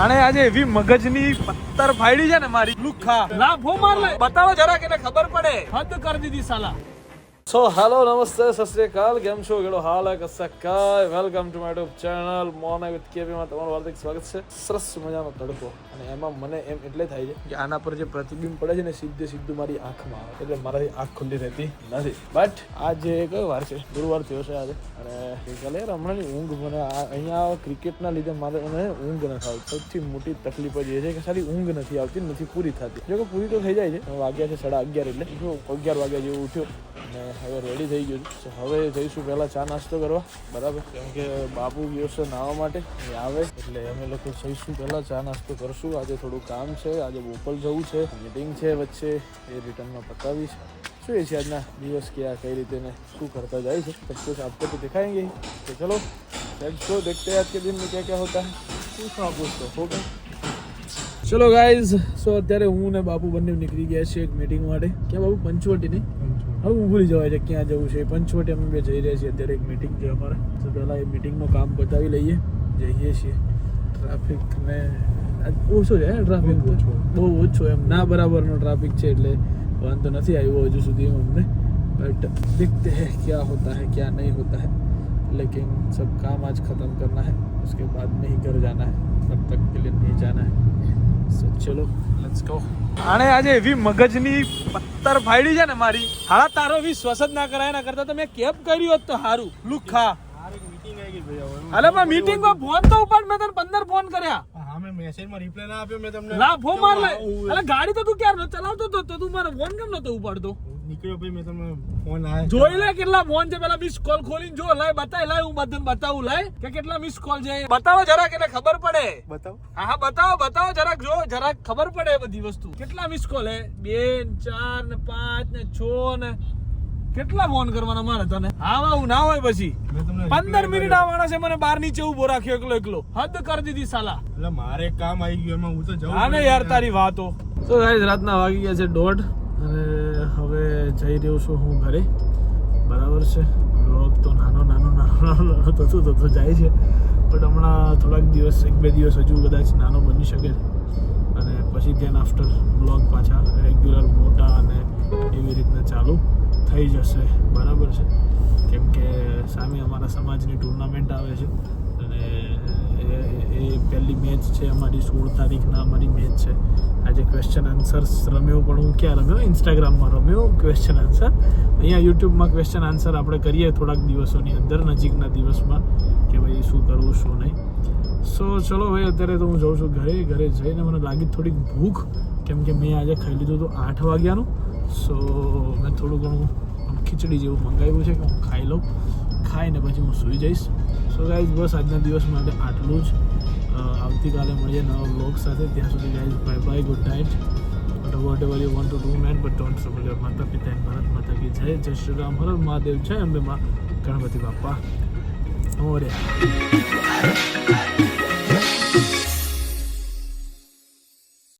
આને આજે એવી મગજની પત્તર ફાડી છે ને મારી લુખા લાભો માર લે બતાવો જરા કે ખબર પડે હદ કરી દીધી સાલા સો હેલો નમસ્તે સત શ્રી અકાલ કેમ છો કેડો હાલ હે કસા કાય welcome to my YouTube channel morning with KP માં તમારું હાર્દિક સ્વાગત છે સરસ મજાનો તડકો અને એમાં મને એમ એટલે થાય છે કે આના પર જે પ્રતિબિંબ પડે છે ને સીધું મારી આંખમાં આવે એટલે મારાથી આંખ ખુલ્લી રહેતી નથી બટ આજે કયો વાર છે ગુરુવાર થયો છે આજે અને ગઈકાલે હમણાંની ઊંઘ મને અહીંયા ક્રિકેટના લીધે મને ઊંઘ નથી આવતી સૌથી મોટી તકલીફ જ એ છે કે સારી ઊંઘ નથી આવતી નથી પૂરી થતી જો કે પૂરી તો થઈ જાય છે વાગ્યા છે 11:30 એટલે જો 11 વાગ્યા જેવું ઉઠ્યો અને હવે રેડી થઈ ગયું છે હવે જઈશું પહેલાં ચા નાસ્તો કરવા બરાબર કેમ કે બાપુ ગયો છે નાહવા માટે એ આવે એટલે અમે લોકો જઈશું પહેલાં ચા નાસ્તો કરશું આજે થોડું કામ છે આજે બોપલ જવું છે મીટિંગ છે વચ્ચે એ રિટર્નમાં પતાવીશ શું એ છે આજના દિવસ क्या कई રીતે ને શું કરતા જાય છે सब कुछ आपको तो दिखाएंगे तो चलो लेट्स गो देखते हैं आज के दिन में क्या क्या होता है पूछो आप पूछो हो गया ચલો ગાઈઝ સો અત્યારે હું ને બાપુ બંને નીકળી ગયા છે એક મીટિંગ માટે ક્યાં બાપુ પંચવટી નહીં હવે હું ભૂલી જવાય છે ક્યાં જવું છે પંચવટી અમે બે જઈ રહ્યા છીએ અત્યારે એક મીટિંગ છે અમારે તો પહેલાં એ મીટિંગનું કામ બતાવી લઈએ જઈએ છીએ ટ્રાફિક ને ઓછો છે ટ્રાફિક બહુ ઓછો એમ ના બરાબરનો ટ્રાફિક છે એટલે વાંધો નથી આવ્યો હજુ સુધી અમને બટ देखते हैं क्या होता है क्या नहीं होता है लेकिन सब काम आज ख़त्म करना है उसके बाद में ही घर जाना है तब तक के लिए नहीं जाना है so चलो लेट्स गो આણે આજે એવી મગજની પત્તર ફાડી છે ને મારી હાલા તારો વિશ્વાસ જ ના કરાય ના કરતા તો મેં કેબ કર્યું હોત તો હારું લુખા અરે પણ મીટિંગમાં ફોન તો ઉપાડ મેં તને 15 ફોન કર્યા હા મેં મેસેજમાં રિપ્લાય ના આપ્યો મેં તમને લાભો માર લે અરે ગાડી તો તું ક્યારે ચલાવતો તો તું મારો ફોન કેમ નતો ઉપાડતો નીકળ્યો ભાઈ મેં તમને ફોન આયા જોઈ લે કેટલા ફોન છે પેલા મિસ કોલ ખોલીને જો લાય બતાય લાય હું બધાને બતાવું લાય કે કેટલા મિસ કોલ છે બતાવો જરા કે ખબર પડે બતાવો હા બતાવો જરાક જો જરાક ખબર પડે બધી વસ્તુ કેટલા મિસ કોલ હે 2 4 ને 5 ને 6 ને કેટલા ફોન કરવાના મારે તને હા હું ના હોય પછી 15 મિનિટ આ માણસે મને બહાર નીચે ઉભો રાખ્યો એકલો હદ કરી દીધી સાલા એટલે મારે કામ આવી ગયું એમાં હું તો જાઉં હા ને યાર તારી વાતો તો ગાઈસ રાતના વાગી ગયા છે 1:30 અને હવે જઈ રહ્યો છું હું ઘરે બરાબર છે વ્લોગ તો નાનો થતો જાય છે બટ હમણાં થોડાક દિવસ 1-2 દિવસ હજુ કદાચ નાનો બની શકે છે અને પછી ધ્યાન આફ્ટર વ્લોગ પાછા રેગ્યુલર મોટા અને એવી રીતના ચાલુ થઈ જશે બરાબર છે કેમ કે સામે અમારા સમાજની ટુર્નામેન્ટ આવે છે અને એ પહેલી મેચ છે અમારી 16 તારીખના અમારી મેચ છે આજે ક્વેશ્ચન આન્સર્સ રમ્યો પણ હું ક્યાં રમ્યો ઇન્સ્ટાગ્રામમાં રમ્યો ક્વેશ્ચન આન્સર અહીંયા યુટ્યુબમાં ક્વેશ્ચન આન્સર આપણે કરીએ થોડાક દિવસોની અંદર નજીકના દિવસમાં કે ભાઈ શું કરવું શું નહીં સો ચલો ભાઈ અત્યારે તો હું જાઉં છું ઘરે જઈને મને લાગી થોડીક ભૂખ કેમ કે મેં આજે ખાઈ લીધું હતું 8 વાગ્યાનું સો મેં થોડું ઘણું ખીચડી જેવું મંગાવ્યું છે કે હું ખાઈ લઉં ખાઈને પછી હું સૂઈ જઈશ સો ગાઈઝ બસ આજના દિવસ માટે આટલું જ આવતીકાલે મળીએ નવા બ્લોગ સાથે ત્યાં સુધી guys bye good night whatever you want to do man but don't trouble your માતા પિતા એન્ડ ભારત માતા કી જય શ્રી રામ હર મહાદેવ જય અંબે માં ગણપતિ બાપા મોર્યા